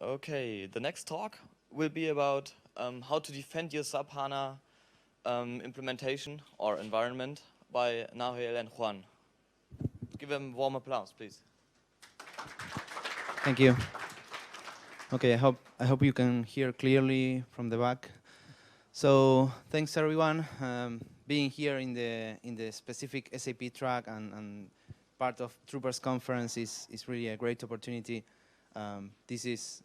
Okay, the next talk will be about how to defend your SAP HANA implementation or environment by Nahel and Juan. Give them warm applause, please. Thank you. Okay, I hope you can hear clearly from the back. So thanks everyone being here in the specific SAP track and part of Troopers Conference is really a great opportunity. This is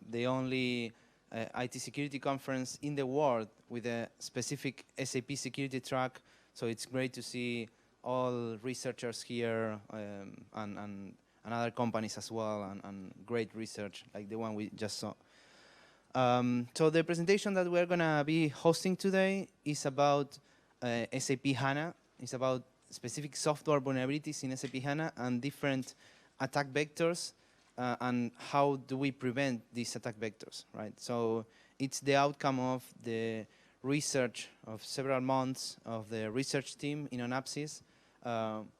the only IT security conference in the world with a specific SAP security track. So it's great to see all researchers here and other companies as well and great research like the one we just saw. So the presentation that we're going to be hosting today is about SAP HANA. It's about specific software vulnerabilities in SAP HANA and different attack vectors and how do we prevent these attack vectors, right? So it's the outcome of the research of several months of the research team in Onapsis,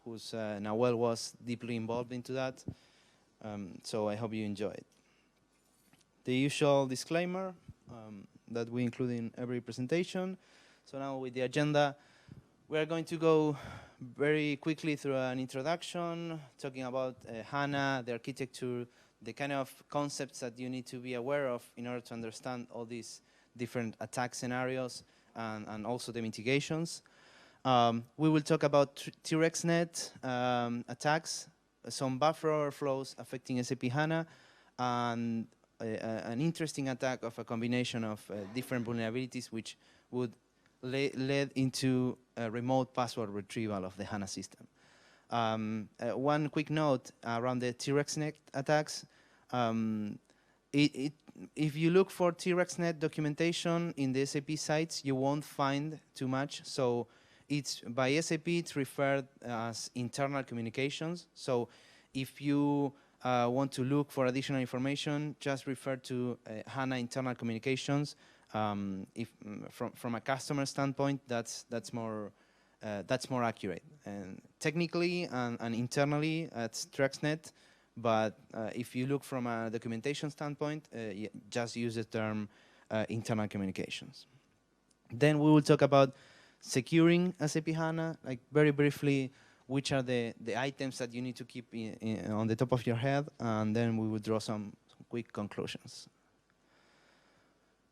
whose Nahuel was deeply involved into that. So I hope you enjoy it. The usual disclaimer that we include in every presentation. So now with the agenda, we are going to go very quickly through an introduction, talking about HANA, the architecture, the kind of concepts that you need to be aware of in order to understand all these different attack scenarios and also the mitigations. We will talk about TRex Net attacks, some buffer overflows affecting SAP HANA, and an interesting attack of a combination of different vulnerabilities which would lead into a remote password retrieval of the HANA system. One quick note around the TRex Net attacks. If you look for TRex Net documentation in the SAP sites, you won't find too much. So it's by SAP, it's referred as internal communications. So if you want to look for additional information, just refer to HANA internal communications. If from a customer standpoint, that's more accurate. And technically and internally, it's TRex Net. But if you look from a documentation standpoint, just use the term internal communications. Then we will talk about securing SAP HANA, like very briefly, which are the items that you need to keep on the top of your head, and then we will draw some quick conclusions.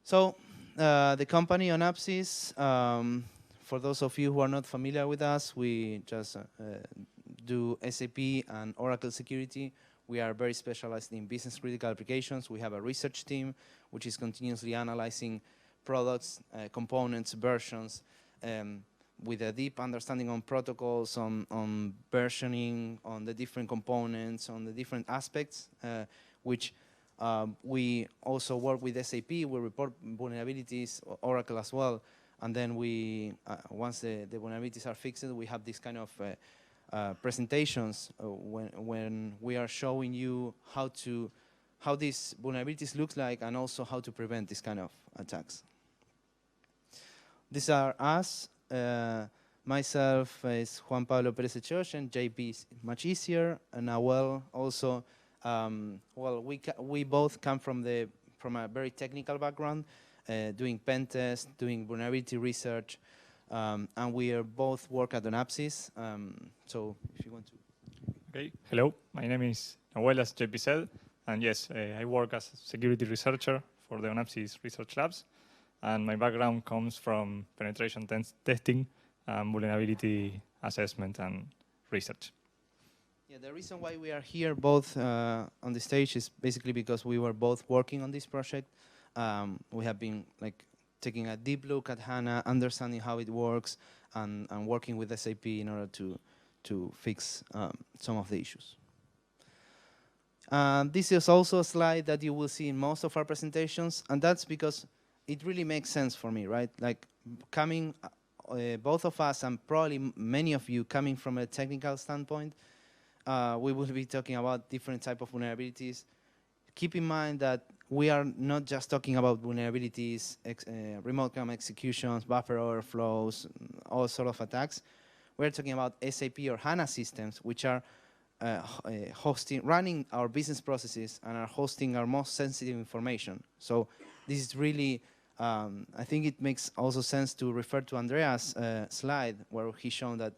So the company Onapsis, for those of you who are not familiar with us, we just do SAP and Oracle security. We are very specialized in business critical applications. We have a research team which is continuously analyzing products, components, versions, with a deep understanding on protocols, on versioning, on the different components, on the different aspects, which we also work with SAP. We report vulnerabilities, Oracle as well, and then we, once the vulnerabilities are fixed, we have this kind of presentations when we are showing you how these vulnerabilities look like and also how to prevent this kind of attacks. These are us. Myself is Juan Pablo Perez Echeoyen, JP is much easier, and Nahuel also. Well, we both come from a very technical background, doing pen tests, doing vulnerability research, and we are both work at Onapsis. So if you want to. Okay, hello, my name is Nahuel, as JP said, and yes, I work as a security researcher for the Onapsis Research Labs. And my background comes from penetration testing, vulnerability assessment, and research. Yeah, the reason why we are here both on the stage is basically because we were both working on this project. We have been like taking a deep look at HANA, understanding how it works, and working with SAP in order to fix some of the issues. This is also a slide that you will see in most of our presentations, and that's because it really makes sense for me, right? Like coming, both of us and probably many of you coming from a technical standpoint, we will be talking about different type of vulnerabilities. Keep in mind that we are not just talking about vulnerabilities, remote CAM executions, buffer overflows, all sort of attacks. We're talking about SAP or HANA systems, which are running our business processes and are hosting our most sensitive information. So this is really, I think it makes also sense to refer to Andreas' slide where he shown that,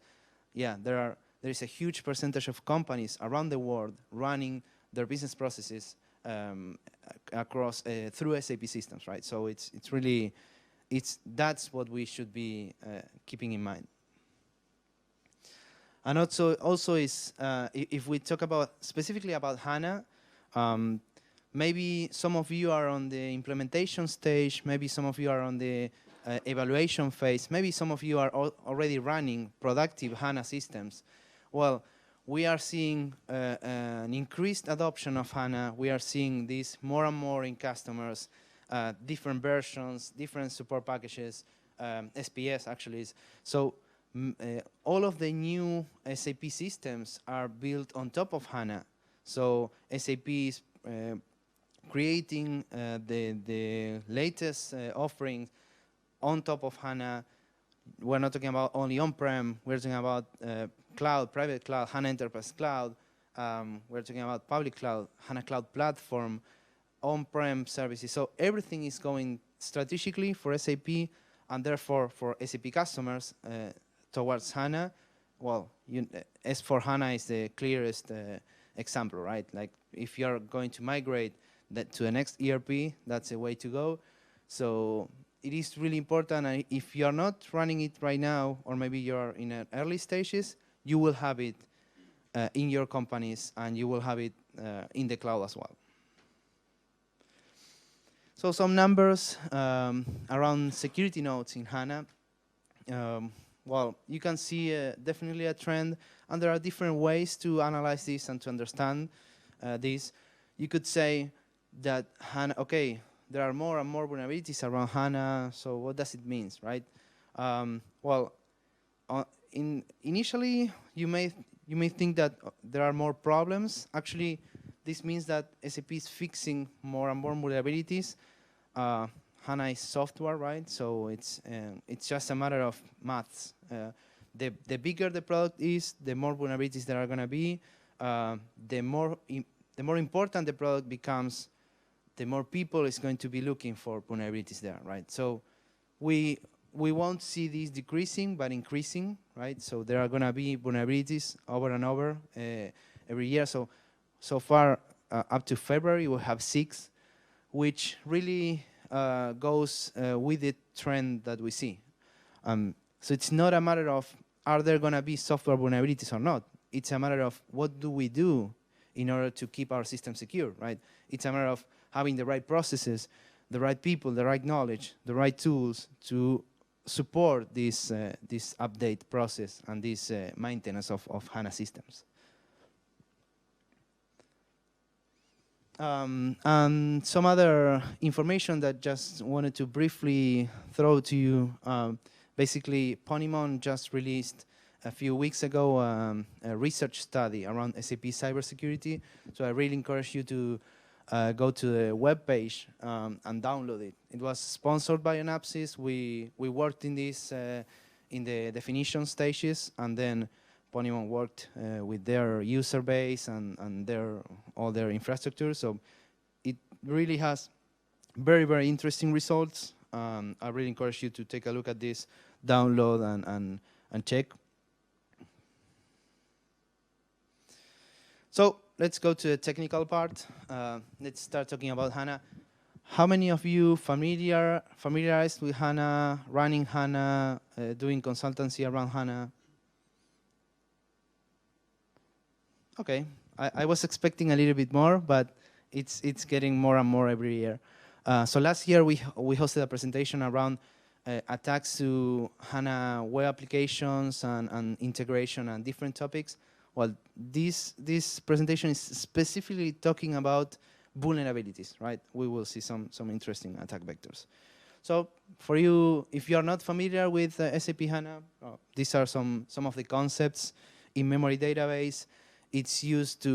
yeah, there is a huge percentage of companies around the world running their business processes across through SAP systems, right? So it's really, that's what we should be keeping in mind. And also is, if we talk about specifically about HANA, maybe some of you are on the implementation stage, maybe some of you are on the evaluation phase, maybe some of you are already running productive HANA systems. Well, we are seeing an increased adoption of HANA. We are seeing this more and more in customers, different versions, different support packages, SPS actually. So all of the new SAP systems are built on top of HANA. So SAP is creating the latest offerings on top of HANA. We're not talking about only on-prem. We're talking about cloud, private cloud, HANA Enterprise Cloud. We're talking about public cloud, HANA Cloud Platform, on-prem services. So everything is going strategically for SAP and therefore for SAP customers towards HANA. Well, S/4HANA is the clearest example, right? Like if you're going to migrate that to the next ERP, that's the way to go. So it is really important. And if you're not running it right now, or maybe you're in an early stages, you will have it in your companies and you will have it in the cloud as well. So some numbers around security nodes in HANA. Well, you can see definitely a trend, and there are different ways to analyze this and to understand this. You could say that HANA, okay, there are more and more vulnerabilities around HANA, so what does it mean, right? Well, initially, you may think that there are more problems. Actually, this means that SAP is fixing more and more vulnerabilities. HANA is software, right? So it's just a matter of maths. The bigger the product is, the more vulnerabilities there are going to be. The more important the product becomes, the more people is going to be looking for vulnerabilities there, right? So we won't see these decreasing, but increasing, right? So there are going to be vulnerabilities over and over every year. So far, up to February, we'll have 6, which really goes with the trend that we see. So it's not a matter of are there going to be software vulnerabilities or not. It's a matter of what do we do in order to keep our system secure, right? It's a matter of having the right processes, the right people, the right knowledge, the right tools to support this update process and this maintenance of HANA systems. And some other information that just wanted to briefly throw to you. Basically, Ponymon just released a few weeks ago a research study around SAP cybersecurity. So I really encourage you to go to the webpage and download it. It was sponsored by Anapsys. We worked in this in the definition stages, and then Ponymon worked with their user base and all their infrastructure. So it really has very, very interesting results. I really encourage you to take a look at this, download and check. So let's go to the technical part. Let's start talking about HANA. How many of you familiarized with HANA, running HANA, doing consultancy around HANA? Okay, I was expecting a little bit more, but it's getting more and more every year. So last year we hosted a presentation around attacks to HANA web applications and integration and different topics. Well, this presentation is specifically talking about vulnerabilities, right? We will see some interesting attack vectors. So for you, if you are not familiar with SAP HANA, these are some of the concepts. In-memory database, it's used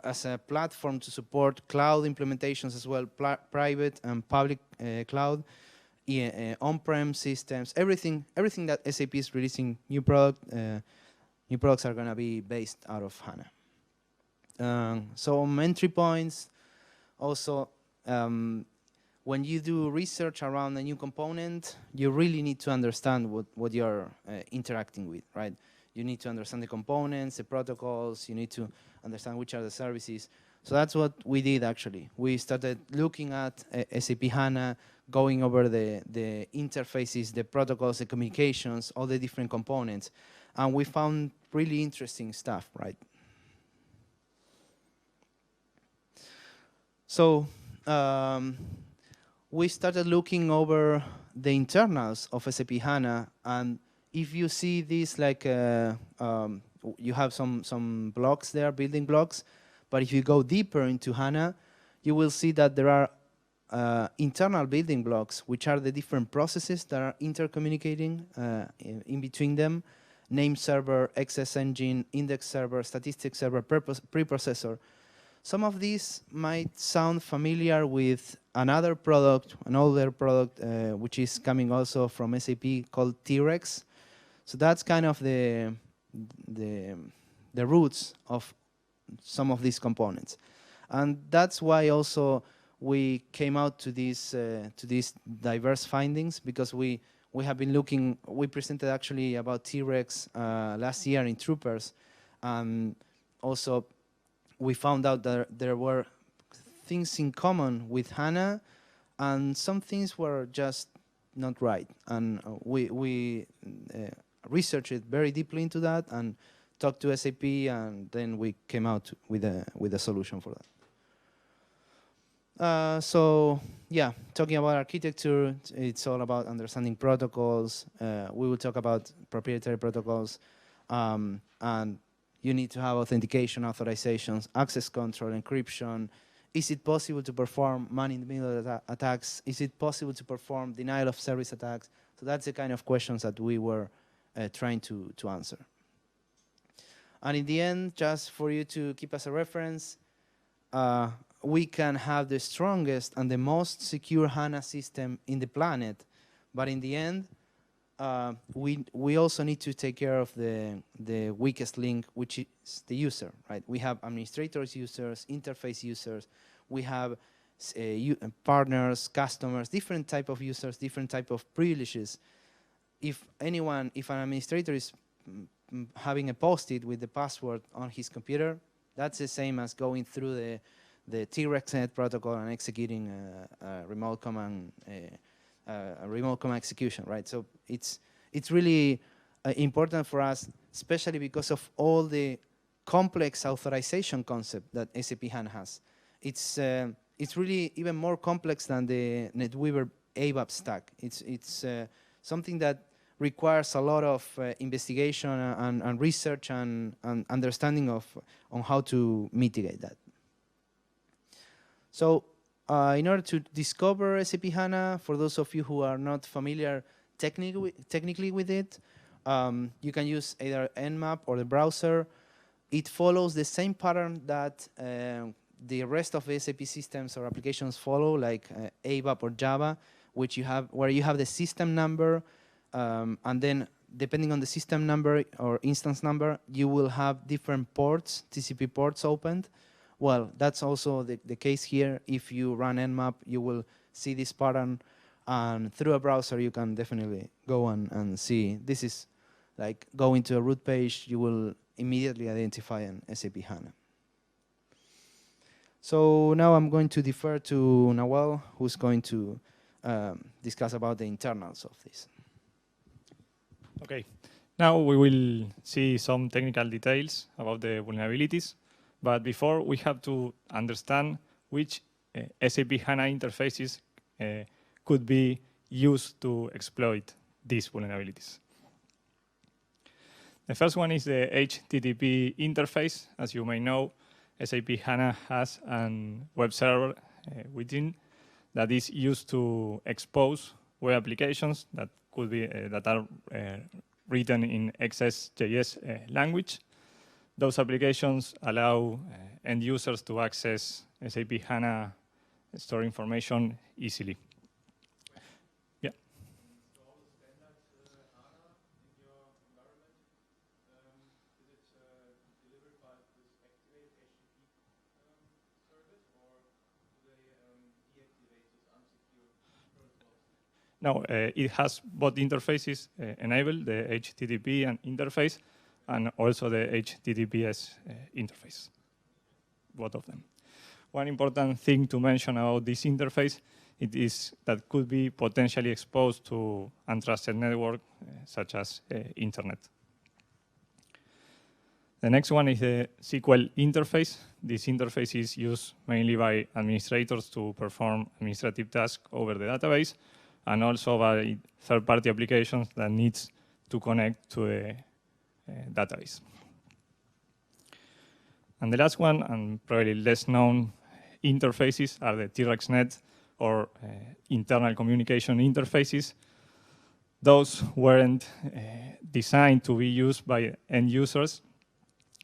as a platform to support cloud implementations as well, private and public cloud, on-prem systems, everything that SAP is releasing new products are going to be based out of HANA. Some entry points. Also, when you do research around a new component, you really need to understand what you're interacting with, right? You need to understand the components, the protocols, you need to understand which are the services. So that's what we did actually. We started looking at SAP HANA, going over the interfaces, the protocols, the communications, all the different components. And we found really interesting stuff, right? So we started looking over the internals of SAP HANA, and if you see this, like you have some blocks there, building blocks, but if you go deeper into HANA, you will see that there are internal building blocks, which are the different processes that are intercommunicating in between them: name server, access engine, index server, statistics server, preprocessor. Some of these might sound familiar with another product, an older product, which is coming also from SAP, called TRex. So that's kind of the roots of some of these components. And that's why also we came out to these diverse findings, because we have been looking. We presented actually about TRex last year in Troopers, and also we found out that there were things in common with HANA, and some things were just not right. And we researched it very deeply into that and talked to SAP, and then we came out with a solution for that. So yeah, talking about architecture, it's all about understanding protocols. We will talk about proprietary protocols, and you need to have authentication, authorizations, access control, encryption. Is it possible to perform man-in-the-middle attacks? Is it possible to perform denial of service attacks? So that's the kind of questions that we were trying to answer. And in the end, just for you to keep as a reference, we can have the strongest and the most secure HANA system in the planet, but in the end, we also need to take care of the weakest link, which is the user, right? We have administrators, users, interface users. We have partners, customers, different type of users, different type of privileges. If an administrator is having a post-it with the password on his computer, that's the same as going through the TRex Net protocol and executing a remote command execution, right? So it's really important for us, especially because of all the complex authorization concept that SAP HANA has. It's really even more complex than the NetWeaver ABAP stack. It's something that requires a lot of investigation and research and understanding on how to mitigate that. So in order to discover SAP HANA, for those of you who are not familiar technically with it, you can use either Nmap or the browser. It follows the same pattern that the rest of the SAP systems or applications follow, like ABAP or Java, where you have the system number, and then depending on the system number or instance number, you will have different ports, TCP ports opened. Well, that's also the case here. If you run Nmap, you will see this pattern, and through a browser, you can definitely go and see. This is like going to a root page, you will immediately identify an SAP HANA. So now I'm going to defer to Nawal, who's going to discuss about the internals of this. Okay, now we will see some technical details about the vulnerabilities. But before, we have to understand which SAP HANA interfaces could be used to exploit these vulnerabilities. The first one is the HTTP interface. As you may know, SAP HANA has a web server within that is used to expose web applications that could be that are written in XSJS language. Those applications allow end users to access SAP HANA store information easily. Yeah. So all the standard HANA in your environment, is it delivered by this activate HTTP No, it has both interfaces enabled, the HTTP and interface, and also the HTTPS interface, both of them. One important thing to mention about this interface, it is that could be potentially exposed to untrusted network, such as internet. The next one is the SQL interface. This interface is used mainly by administrators to perform administrative tasks over the database, and also by third-party applications that needs to connect to a database. And the last one, and probably less known interfaces, are the TRex Net or internal communication interfaces. Those weren't designed to be used by end users,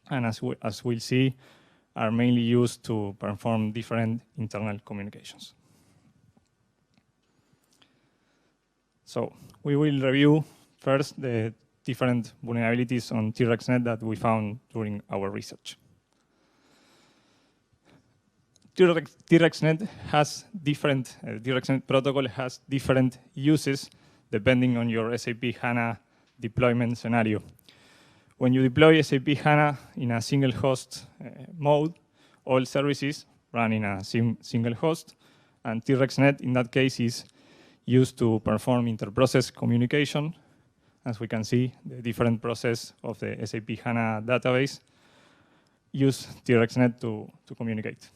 and as we'll see, are mainly used to perform different internal communications. So we will review first the different vulnerabilities on TRex Net that we found during our research. TRex Net has different, TRex Net protocol has different uses depending on your SAP HANA deployment scenario. When you deploy SAP HANA in a single host mode, all services run in a single host, and TRex Net in that case is used to perform inter-process communication. As we can see, the different process of the SAP HANA database use TRex Net to communicate.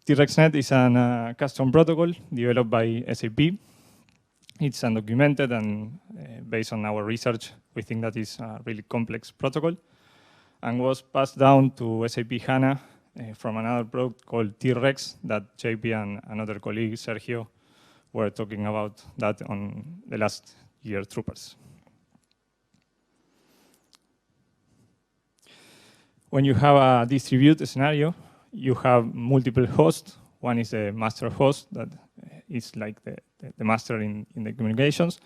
TRex Net is a custom protocol developed by SAP. It's undocumented, and based on our research, we think that is a really complex protocol, and was passed down to SAP HANA from another product called TRex that JP and another colleague, Sergio, were talking about that on the last year Troopers. When you have a distributed scenario, you have multiple hosts. One is a master host that is like the master in the communications.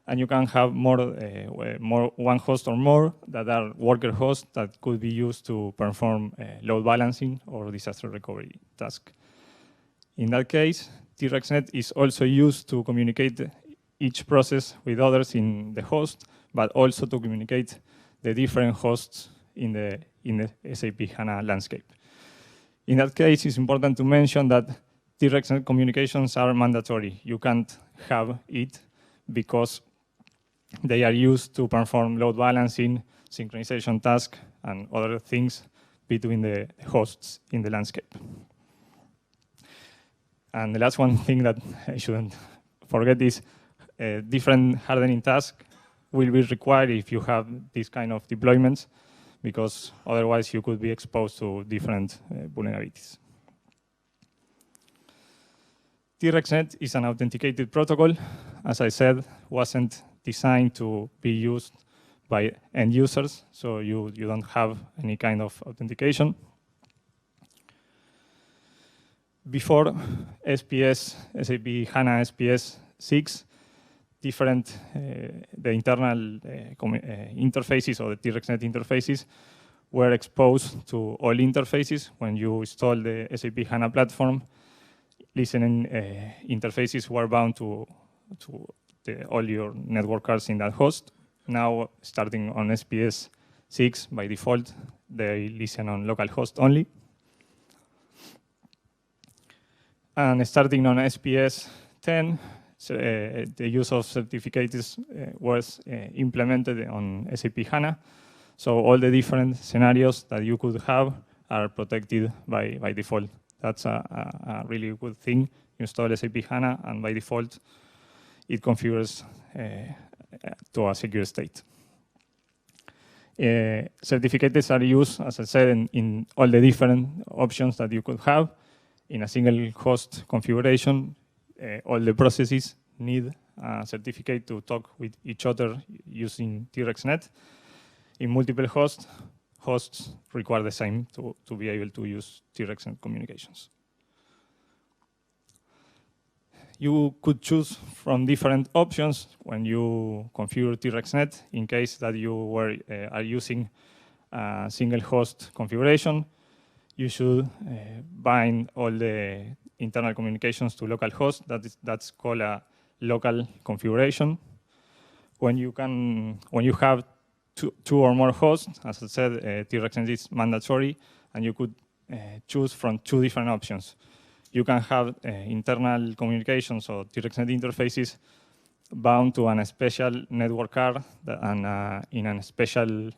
And you can have one host or more that are worker hosts that could be used to perform load balancing or disaster recovery task. In that case, TRex Net is also used to communicate each process with others in the host, but also to communicate the different hosts in the SAP HANA landscape. In that case, it's important to mention that TRex Net communications are mandatory. You can't have it because they are used to perform load balancing, synchronization tasks, and other things between the hosts in the landscape. And the last one thing that I shouldn't forget is different hardening tasks will be required if you have these kind of deployments, because otherwise you could be exposed to different vulnerabilities. TRex Net is an authenticated protocol. As I said, wasn't designed to be used by end users, so you don't have any kind of authentication. Before SPS, SAP HANA SPS 6, the internal interfaces or the TRex Net interfaces were exposed to all interfaces. When you install the SAP HANA platform, listening interfaces were bound to all your network cards in that host. Now, starting on SPS 6, by default, they listen on localhost only. And starting on SPS 10, the use of certificates was implemented on SAP HANA. So all the different scenarios that you could have are protected by default. That's a really good thing. You install SAP HANA, and by default, it configures to a secure state. Certificates are used, as I said, in all the different options that you could have. In a single host configuration, all the processes need a certificate to talk with each other using TRex Net. In multiple hosts require the same to be able to use TRex Net communications. You could choose from different options when you configure TRex Net in case that you are using a single host configuration. You should bind all the internal communications to localhost. That's called a local configuration. When you have two or more hosts, as I said, TRex Net is mandatory, and you could choose from two different options. You can have internal communications or TRex Net interfaces bound to a special network card and in a special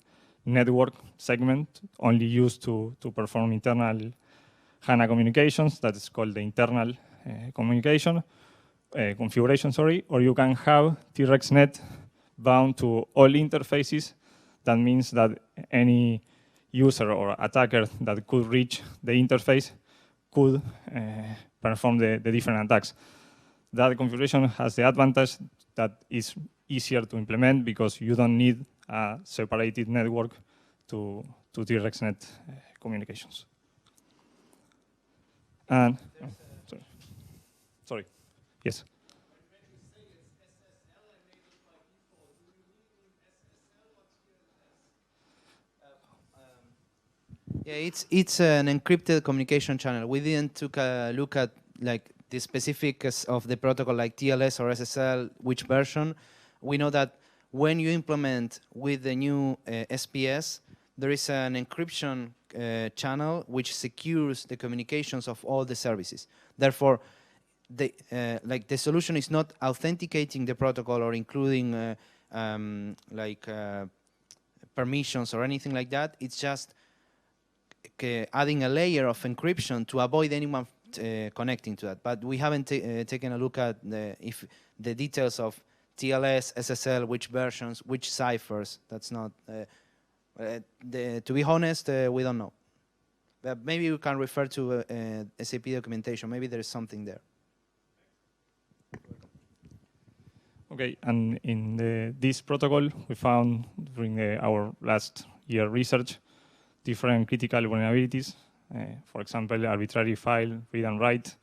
network segment only used to perform internal HANA communications. That is called the internal configuration, sorry. Or you can have TRex Net bound to all interfaces. That means that any user or attacker that could reach the interface could perform the different attacks. That configuration has the advantage that it's easier to implement because you don't need a separated network to TRex Net communications. And sorry, yes. Yeah, it's an encrypted communication channel. We didn't took a look at like the specifics of the protocol like TLS or SSL, which version. We know that when you implement with the new SPS, there is an encryption channel which secures the communications of all the services. Therefore, the solution is not authenticating the protocol or including permissions or anything like that. It's just adding a layer of encryption to avoid anyone connecting to that. But we haven't taken a look at the details of TLS, SSL, which versions, which ciphers. That's not, to be honest, we don't know. But maybe we can refer to SAP documentation. Maybe there is something there. Okay, and in this protocol, we found during our last year research different critical vulnerabilities. For example, arbitrary file read and write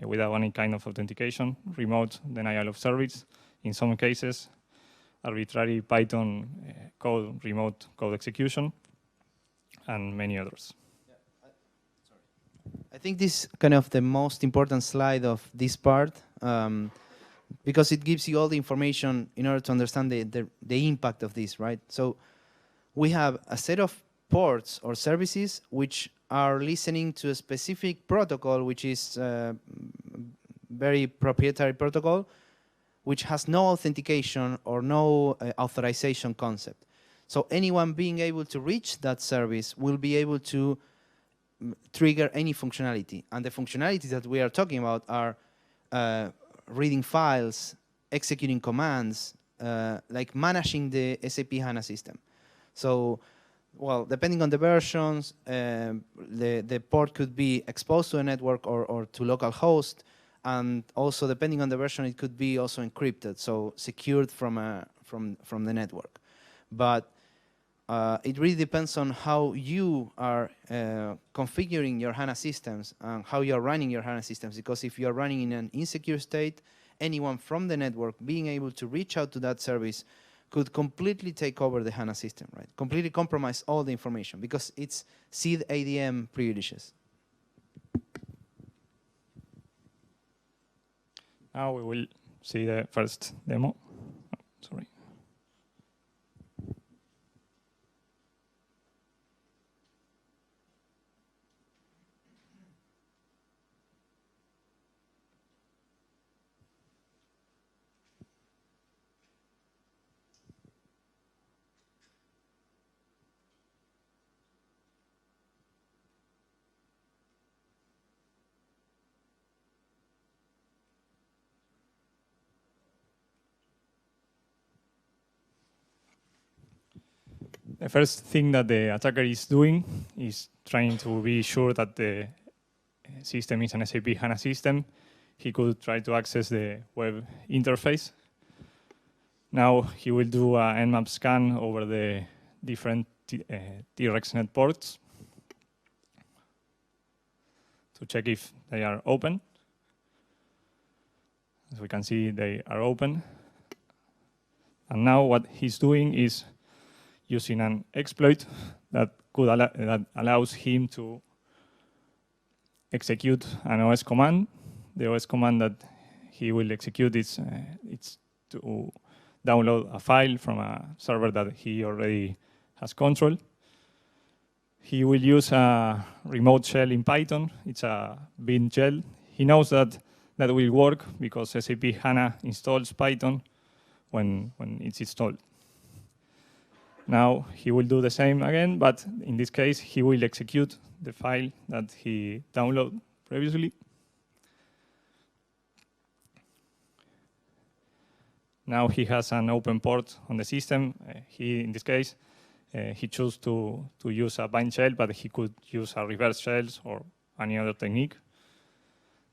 without any kind of authentication, remote denial of service. In some cases, arbitrary Python code, remote code execution, and many others. I think this is kind of the most important slide of this part because it gives you all the information in order to understand the impact of this, right? So we have a set of ports or services which are listening to a specific protocol, which is very proprietary protocol, which has no authentication or no authorization concept. So anyone being able to reach that service will be able to trigger any functionality. And the functionalities that we are talking about are reading files, executing commands, like managing the SAP HANA system. So, well, depending on the versions, the port could be exposed to a network or to local host. And also, depending on the version, it could be also encrypted, so secured from the network. But it really depends on how you are configuring your HANA systems and how you are running your HANA systems. Because if you are running in an insecure state, anyone from the network being able to reach out to that service could completely take over the HANA system, right? Completely compromise all the information because it's seed ADM privileges. Now we will see the first demo. Oh, sorry. The first thing that the attacker is doing is trying to be sure that the system is an SAP HANA system. He could try to access the web interface. Now he will do an nmap scan over the different TRex Net ports to check if they are open. As we can see, they are open. And now what he's doing is using an exploit that allows him to execute an OS command. The OS command that he will execute it's to download a file from a server that he already has control. He will use a remote shell in Python. It's a bin shell. He knows that that will work because SAP HANA installs Python when it's installed. Now he will do the same again, but in this case, he will execute the file that he downloaded previously. Now he has an open port on the system. In this case, he chose to use a bind shell, but he could use a reverse shells or any other technique.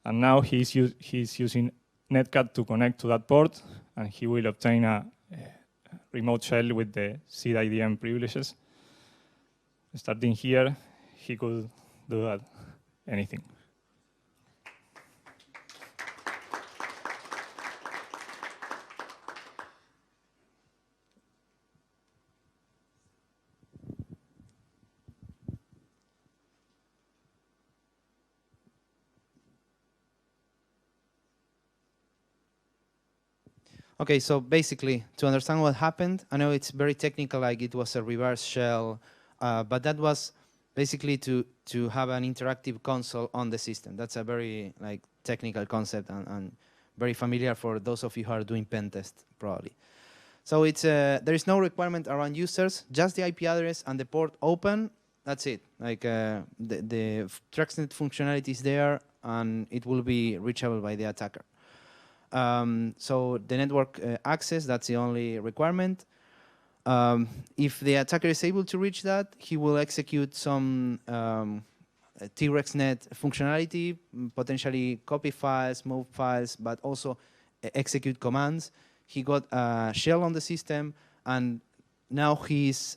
And now he's using Netcat to connect to that port, and he will obtain a remote shell with the CIDM privileges. Starting here, he could do that, anything. Okay, so basically, to understand what happened, I know it's very technical, like it was a reverse shell, but that was basically to have an interactive console on the system. That's a very technical concept and very familiar for those of you who are doing pen test, probably. So it's there is no requirement around users, just the IP address and the port open. That's it. Like the TRex Net functionality is there, and it will be reachable by the attacker. So the network access, that's the only requirement. If the attacker is able to reach that, he will execute some TRex Net functionality, potentially copy files, move files, but also execute commands. He got a shell on the system, and now he's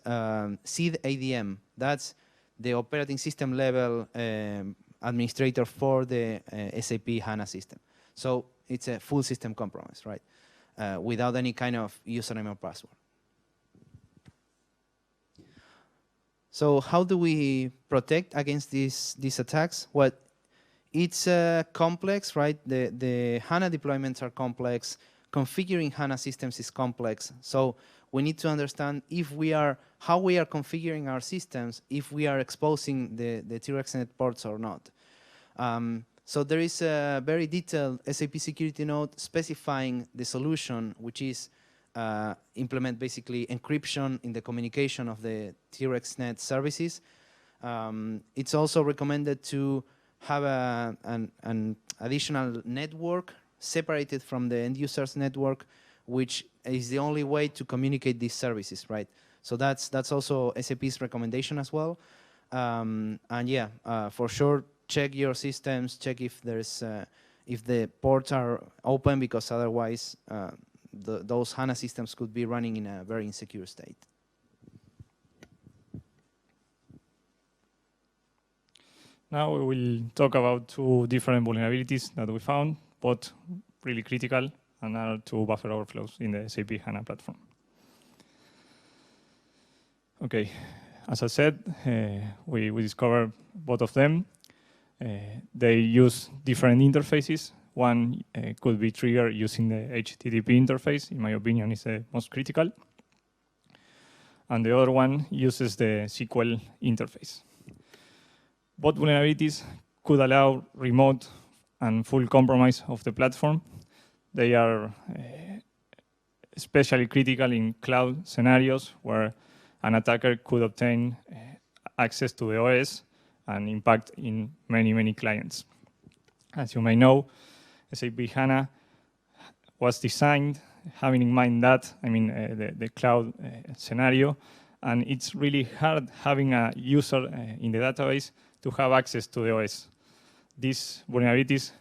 seed ADM. That's the operating system level administrator for the SAP HANA system. So it's a full system compromise, right? Without any kind of username or password. So how do we protect against these attacks? Well, it's complex, right? The HANA deployments are complex. Configuring HANA systems is complex. So we need to understand how we are configuring our systems, if we are exposing the TRex Net ports or not. So there is a very detailed SAP security note specifying the solution, which is implement basically encryption in the communication of the TRex Net services. It's also recommended to have an additional network separated from the end user's network, which is the only way to communicate these services, right? So that's also SAP's recommendation as well. And yeah, for sure, check your systems, check if there's if the ports are open, because otherwise those HANA systems could be running in a very insecure state. Now we will talk about two different vulnerabilities that we found, both really critical and are two buffer overflows in the SAP HANA platform. Okay, as I said, we discovered both of them. They use different interfaces. One could be triggered using the HTTP interface, in my opinion, is the most critical. And the other one uses the SQL interface. Both vulnerabilities could allow remote and full compromise of the platform. They are especially critical in cloud scenarios where an attacker could obtain access to the OS and impact in many, many clients. As you may know, SAP HANA was designed having in mind that, the cloud scenario, and it's really hard having a user in the database to have access to the OS. These vulnerabilities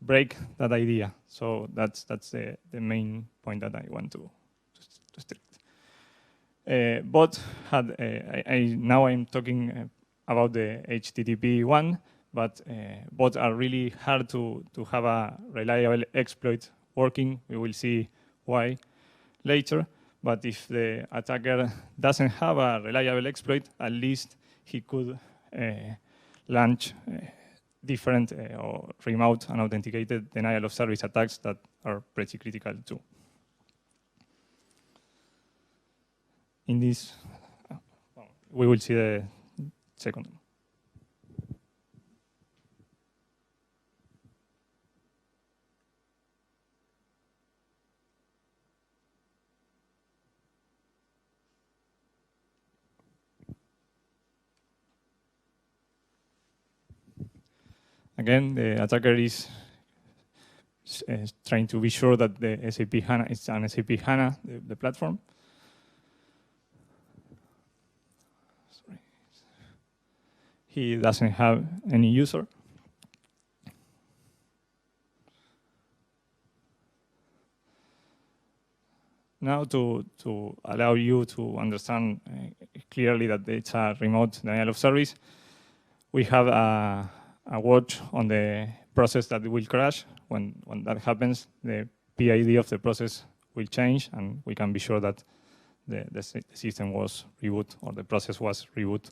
break that idea. So that's the main point that I want to state. Both had, now I'm talking about the HTTP one, but both are really hard to have a reliable exploit working. We will see why later. But if the attacker doesn't have a reliable exploit, at least he could launch different or remote and authenticated denial of service attacks that are pretty critical too. In this, we will see the second one. Again, the attacker is trying to be sure that the SAP HANA is an SAP HANA, the platform. Sorry. He doesn't have any user. Now, to allow you to understand clearly that it's a remote denial of service, we have a watch on the process that will crash. When that happens, the PID of the process will change, and we can be sure that the system was reboot or the process was reboot.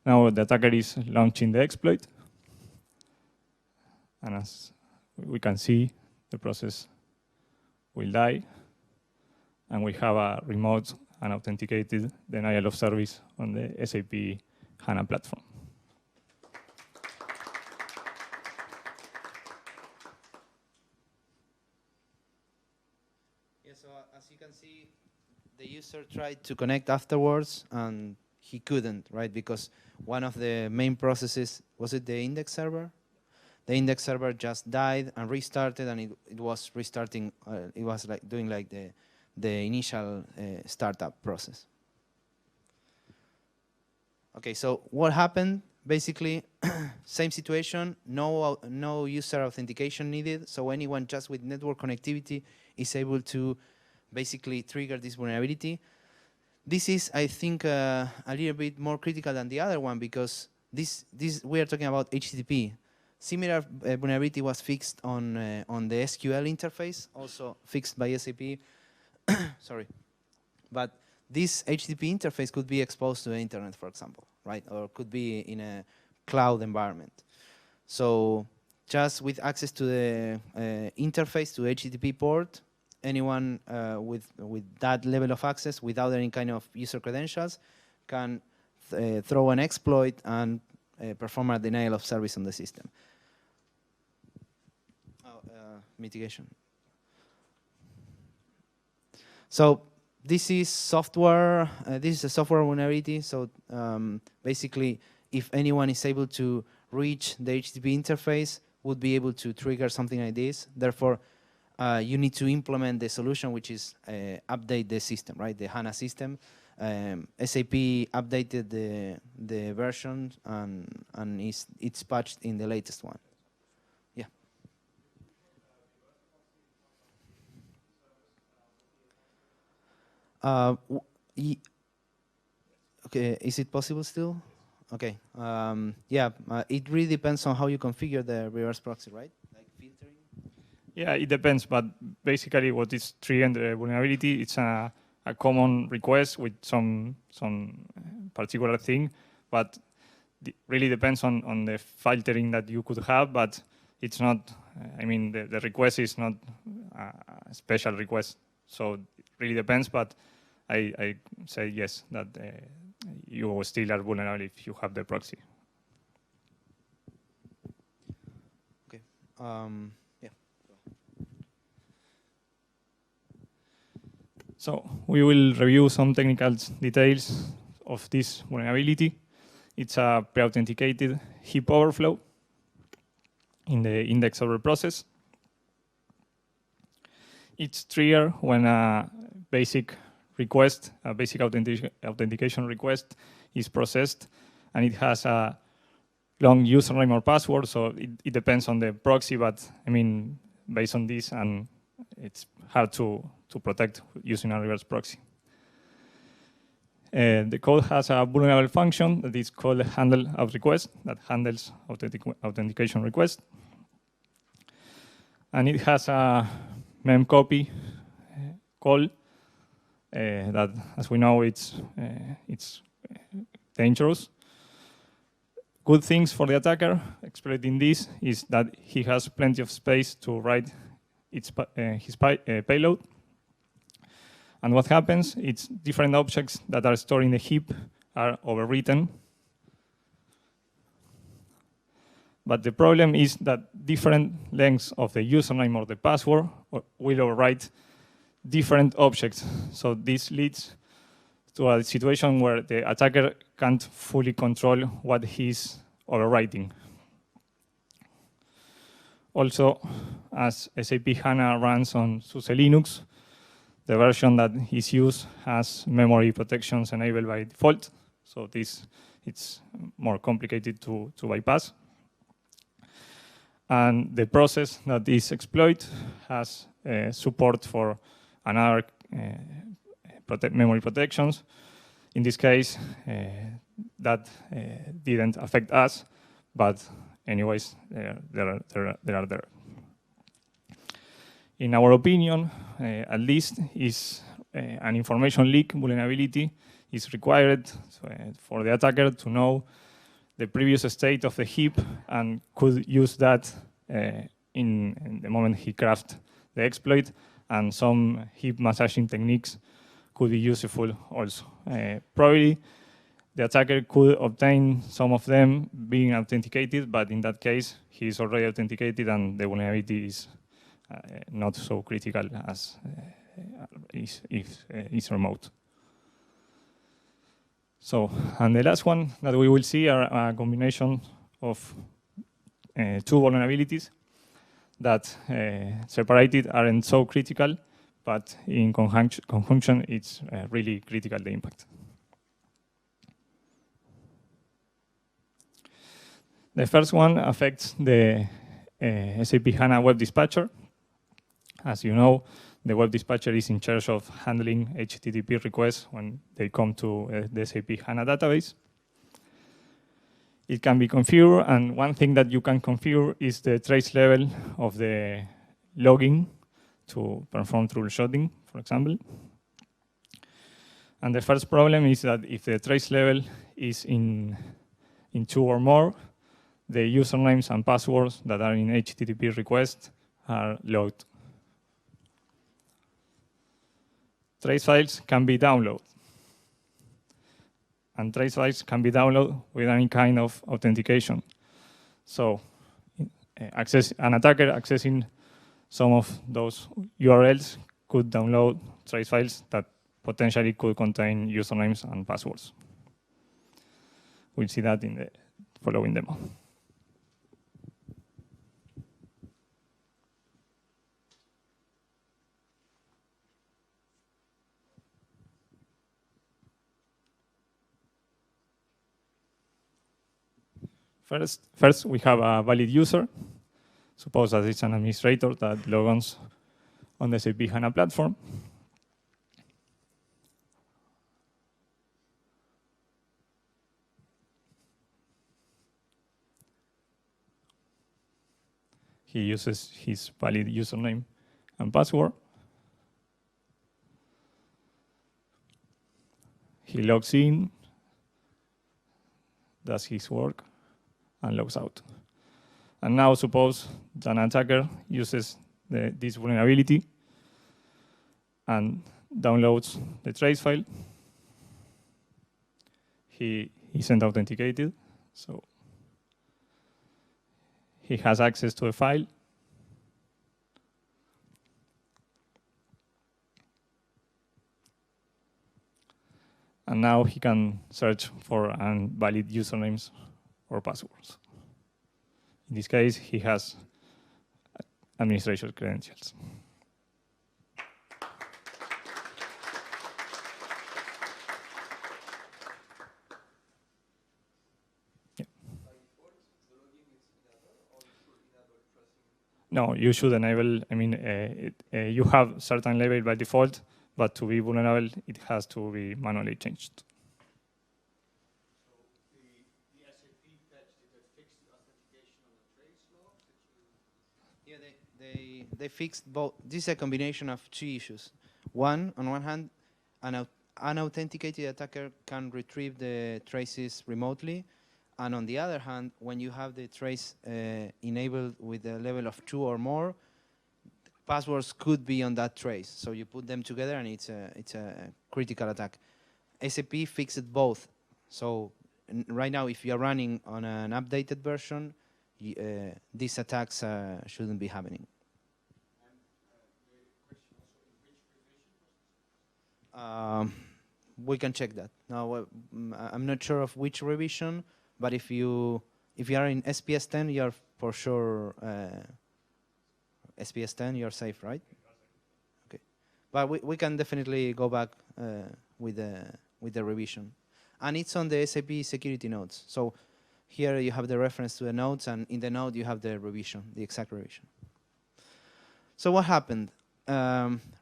Now the attacker is launching the exploit, and as we can see, the process will die, and we have a remote and authenticated denial of service on the SAP HANA platform. So as you can see, the user tried to connect afterwards, and he couldn't, right? Because one of the main processes, was it the index server? The index server just died and restarted, and it was restarting. It was like doing like the initial startup process. Okay, so what happened? Basically, same situation. No user authentication needed. So anyone just with network connectivity is able to basically trigger this vulnerability. This is, I think, a little bit more critical than the other one, because this we are talking about HTTP. Similar vulnerability was fixed on the SQL interface, also fixed by SAP. Sorry, but this HTTP interface could be exposed to the internet, for example, right? Or could be in a cloud environment. So just with access to the interface to HTTP port, anyone with that level of access without any kind of user credentials can throw an exploit and perform a denial of service on the system. Mitigation. So this is software. This is a software vulnerability. So basically, if anyone is able to reach the HTTP interface, would be able to trigger something like this. Therefore, you need to implement the solution, which is update the system, right? The HANA system. SAP updated the version, and it's patched in the latest one. Yeah. Okay, is it possible still? Okay. Yeah, it really depends on how you configure the reverse proxy, right? Like filtering? Yeah, it depends, but basically what is triggering the vulnerability, it's a common request with some particular thing, but it really depends on the filtering that you could have, but it's not, I mean, the request is not a special request. So it really depends, but I say yes, that you still are vulnerable if you have the proxy. Okay. Yeah. So we will review some technical details of this vulnerability. It's a pre-authenticated heap overflow in the index server process. It's triggered when a basic request, a basic authentication request is processed, and it has a long username or password, so it depends on the proxy, but I mean, based on this, and it's hard to protect using a reverse proxy. The code has a vulnerable function that is called handle out request, that handles authentication request. And it has a memcopy call that, as we know, it's dangerous. good things for the attacker exploiting this is that he has plenty of space to write his payload. And what happens, it's different objects that are stored in the heap are overwritten. But the problem is that different lengths of the username or the password will overwrite different objects. So this leads to a situation where the attacker can't fully control what he's overwriting. Also, as SAP HANA runs on SUSE Linux, the version that is used has memory protections enabled by default. So it's more complicated to bypass. And the process that is exploited has support for another memory protections. In this case, that didn't affect us, but anyways, they are there. In our opinion, at least, is an information leak vulnerability is required for the attacker to know the previous state of the heap and could use that in the moment he crafts the exploit, and some heap massaging techniques could be useful also. Probably the attacker could obtain some of them being authenticated, but in that case, he is already authenticated and the vulnerability is not so critical as if it's remote. So, and the last one that we will see are a combination of two vulnerabilities that separated aren't so critical, but in conjunction, it's really critical, the impact. The first one affects the SAP HANA Web Dispatcher. As you know, the Web Dispatcher is in charge of handling HTTP requests when they come to the SAP HANA database. It can be configured, and one thing that you can configure is the trace level of the logging to perform troubleshooting, for example. And the first problem is that if the trace level is in 2 or more, the usernames and passwords that are in HTTP request are logged. Trace files can be downloaded. And trace files can be downloaded with any kind of authentication. So an attacker accessing some of those URLs could download trace files that potentially could contain usernames and passwords. We'll see that in the following demo. First, we have a valid user. Suppose that it's an administrator that logs on the SAP HANA platform. He uses his valid username and password. He logs in, does his work, and logs out. And now suppose that an attacker uses this vulnerability and downloads the trace file. He isn't authenticated, so he has access to the file. And now he can search for invalid usernames or passwords. In this case, he has administration credentials. Yeah. No, you should enable, I mean, you have certain level by default, but to be vulnerable, it has to be manually changed. They fixed both. This is a combination of two issues. One, on one hand, an unauthenticated attacker can retrieve the traces remotely, And on the other hand, when you have the trace enabled with a level of 2 or more, passwords could be on that trace. So you put them together and it's a critical attack. SAP fixed both. So right now, if you're running on an updated version, these attacks shouldn't be happening. We can check that. Now, I'm not sure of which revision, but if you are in SPS 10, you're for sure SPS 10. You're safe, right? Okay, but we can definitely go back with the revision, and it's on the SAP security notes. So here you have the reference to the notes, and in the note you have the revision, the exact revision. So what happened?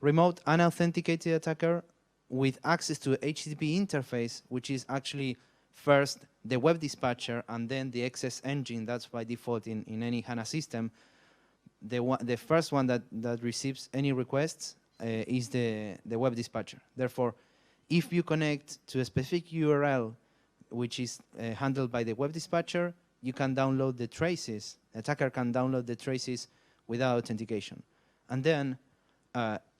Remote unauthenticated attacker with access to a HTTP interface, which is actually first the web dispatcher and then the access engine. That's by default in any HANA system. The first one that receives any requests is the web dispatcher. Therefore, if you connect to a specific URL which is handled by the web dispatcher, you can download the traces. The attacker can download the traces without authentication. And then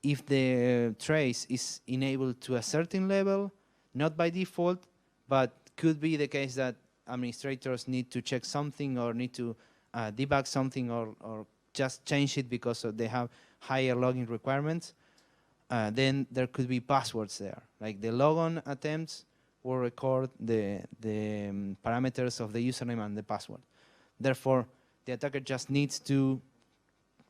if the trace is enabled to a certain level, not by default, but could be the case that administrators need to check something or need to debug something or just change it because they have higher login requirements, then there could be passwords there. Like the logon attempts will record the parameters of the username and the password. Therefore, the attacker just needs to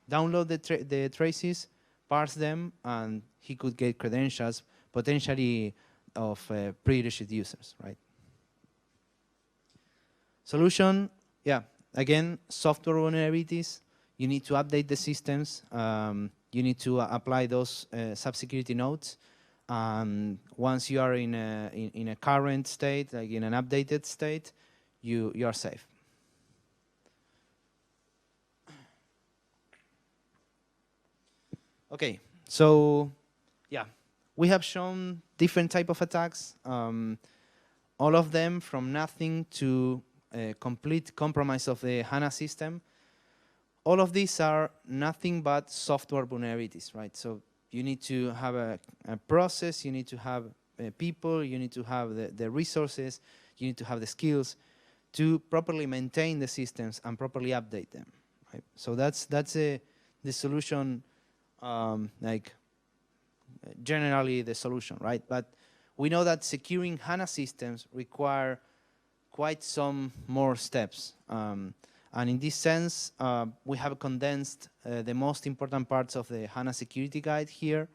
download the traces, parse them, and he could get credentials, potentially of pre-registered users, right? Solution, yeah, again, software vulnerabilities. You need to update the systems. You need to apply those sub-security nodes. Once you are in a current state, like in an updated state, you are safe. Okay, so yeah, we have shown different type of attacks, all of them from nothing to a complete compromise of the HANA system. All of these are nothing but software vulnerabilities, right? So you need to have a process, you need to have people, you need to have the resources, you need to have the skills to properly maintain the systems and properly update them, right? So that's the solution. Like generally the solution, right? But we know that securing HANA systems require quite some more steps. And in this sense, we have condensed the most important parts of the HANA security guide here.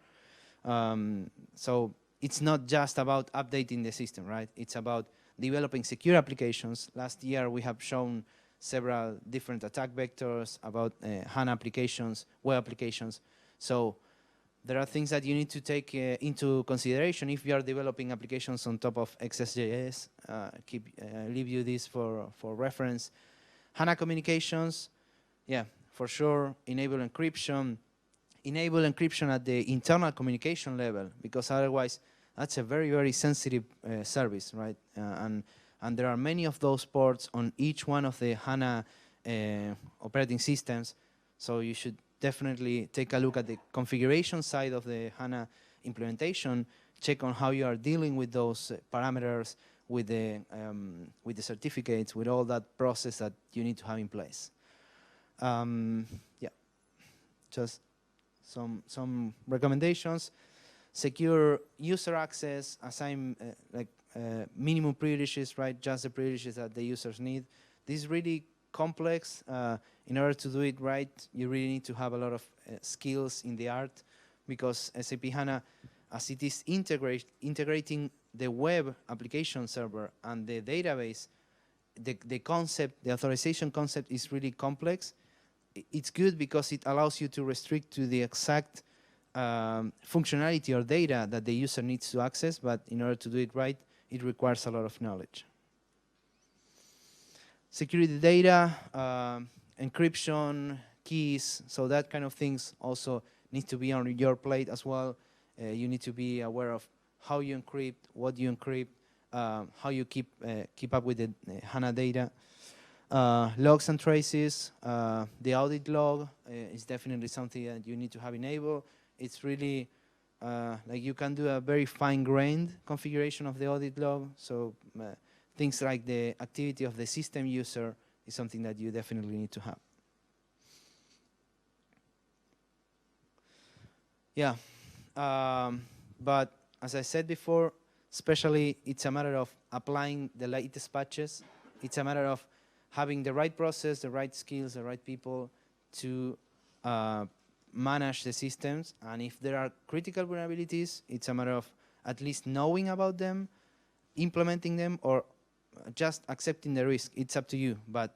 So it's not just about updating the system, right? It's about developing secure applications. Last year, we have shown several different attack vectors about HANA applications, web applications. So there are things that you need to take into consideration if you are developing applications on top of XSJS. Leave you this for reference. HANA Communications, yeah, for sure, enable encryption. Enable encryption at the internal communication level, because otherwise that's a very, very sensitive service, right? And there are many of those ports on each one of the HANA operating systems, so you should definitely take a look at the configuration side of the HANA implementation, check on how you are dealing with those parameters, with the certificates, with all that process that you need to have in place. Yeah, just some recommendations. Secure user access, assign minimum privileges, right? Just the privileges that the users need. This is really complex. In order to do it right, you really need to have a lot of skills in the art, because SAP HANA, as it is integrating the web application server and the database, the concept, the authorization concept is really complex. It's good because it allows you to restrict to the exact functionality or data that the user needs to access, but in order to do it right, it requires a lot of knowledge. Security data, encryption, keys, so that kind of things also need to be on your plate as well. You need to be aware of how you encrypt, what you encrypt, how you keep up with the HANA data. Logs and traces. The audit log is definitely something that you need to have enabled. It's really like you can do a very fine-grained configuration of the audit log. So things like the activity of the system user is something that you definitely need to have. Yeah, but as I said before, especially it's a matter of applying the latest patches. It's a matter of having the right process, the right skills, the right people to manage the systems. And if there are critical vulnerabilities, it's a matter of at least knowing about them, implementing them, or just accepting the risk. It's up to you, but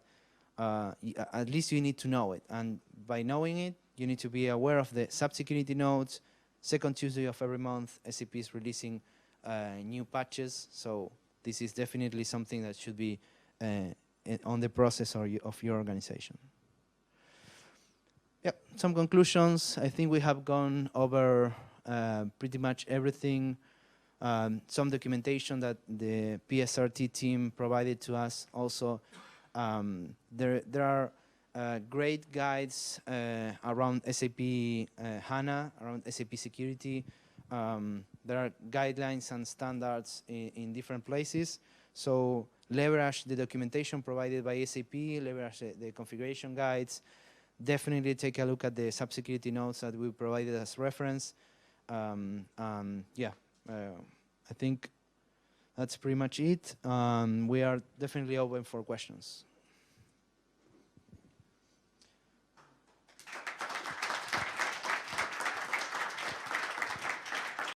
at least you need to know it. And by knowing it, you need to be aware of the sub-security nodes. Second Tuesday of every month, SAP is releasing new patches. So this is definitely something that should be on the process of your organization. Yep, some conclusions. I think we have gone over pretty much everything. Some documentation that the PSRT team provided to us also. There are great guides around SAP HANA, around SAP security. There are guidelines and standards in different places. So leverage the documentation provided by SAP, leverage the configuration guides. Definitely take a look at the sub-security notes that we provided as reference. Yeah, I think that's pretty much it. We are definitely open for questions.